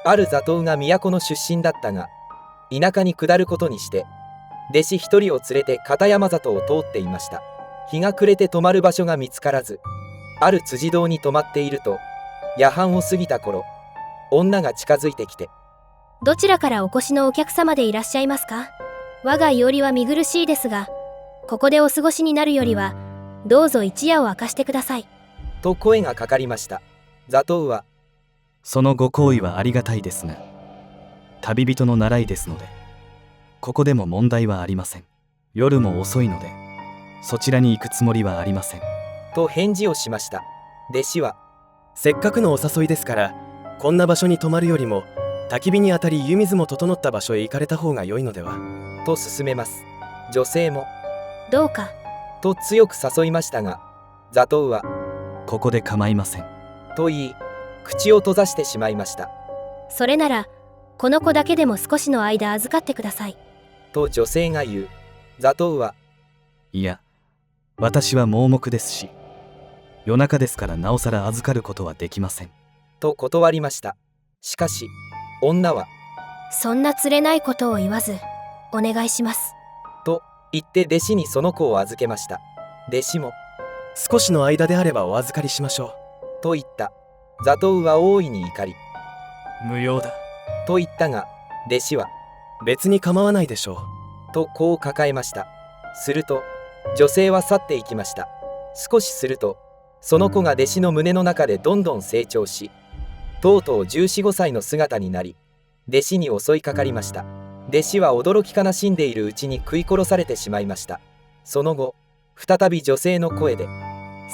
ある座頭が都の出身だったが、田舎に下ることにして弟子一人を連れて片山里を通っていました。日が暮れて泊まる場所が見つからず、ある辻堂に泊まっていると、夜半を過ぎた頃、女が近づいてきて、どちらからお越しのお客様でいらっしゃいますか？我がいおりは見苦しいですが、ここでお過ごしになるよりはどうぞ一夜を明かしてください。と声がかかりました。座頭は、そのご好意はありがたいですが、旅人の習いですので、ここでも問題はありません。夜も遅いので、そちらに行くつもりはありません。と返事をしました。弟子は、せっかくのお誘いですから、こんな場所に泊まるよりも焚き火にあたり湯水も整った場所へ行かれた方が良いのでは、と勧めます。女性も、どうかと強く誘いましたが、座頭は、ここで構いません。と言い、口を閉ざしてしまいました。それならこの子だけでも少しの間預かってください。と女性が言う。座頭は、いや、私は盲目ですし、夜中ですからなおさら預かることはできません。と断りました。しかし、女は、そんなつれないことを言わず、お願いします。と言って弟子にその子を預けました。弟子も、少しの間であればお預かりしましょと言った。座頭は大いに怒り、無用だと言ったが、弟子は、別に構わないでしょとこう抱えました。すると、女性は去っていきました。少しすると、その子が弟子の胸の中でどんどん成長し、とうとう14、15歳の姿になり、弟子に襲いかかりました。弟子は驚き悲しんでいるうちに食い殺されてしまいました。その後、再び女性の声で、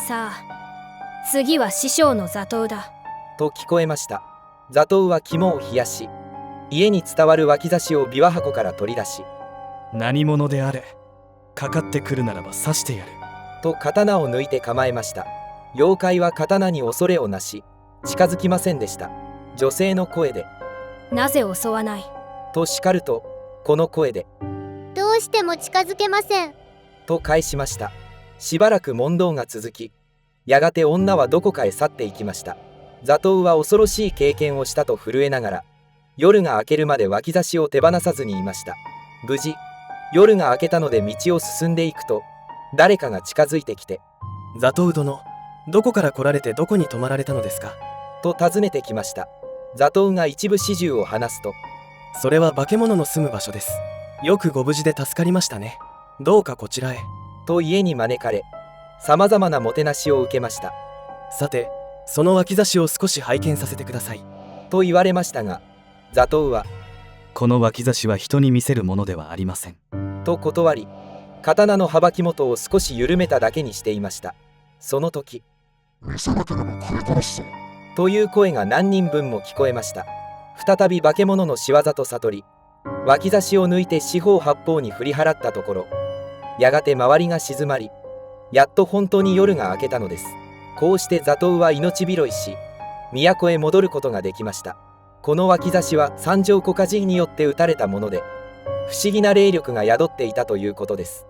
さあ、次は師匠の座頭だ。と聞こえました。座頭は肝を冷やし、家に伝わる脇差しを琵琶箱から取り出し、何者であれ、かかってくるならば刺してやる。と刀を抜いて構えました。妖怪は刀に恐れをなし、近づきませんでした。女性の声で、なぜ襲わない？と叱ると、この声で、どうしても近づけません。と返しました。しばらく問答が続き、やがて女はどこかへ去っていきました。座頭は恐ろしい経験をしたと震えながら、夜が明けるまで脇差しを手放さずにいました。無事、夜が明けたので道を進んでいくと、誰かが近づいてきて、座頭殿、どこから来られてどこに泊まられたのですか、と尋ねてきました。座頭が一部始終を話すと、それは化け物の住む場所です。よくご無事で助かりましたね。どうかこちらへ。と家に招かれ、さまざまなもてなしを受けました。さて、その脇差しを少し拝見させてください。と言われましたが、座頭は、この脇差しは人に見せるものではありません。と断り、刀の幅木元を少し緩めただけにしていました。その時、見せなければ食い殺すぞ。という声が何人分も聞こえました。再び化け物の仕業と悟り、脇差しを抜いて四方八方に振り払ったところ、やがて周りが静まり、やっと本当に夜が明けたのです。こうして座頭は命拾いし、都へ戻ることができました。この脇差しは三条古歌人によって打たれたもので、不思議な霊力が宿っていたということです。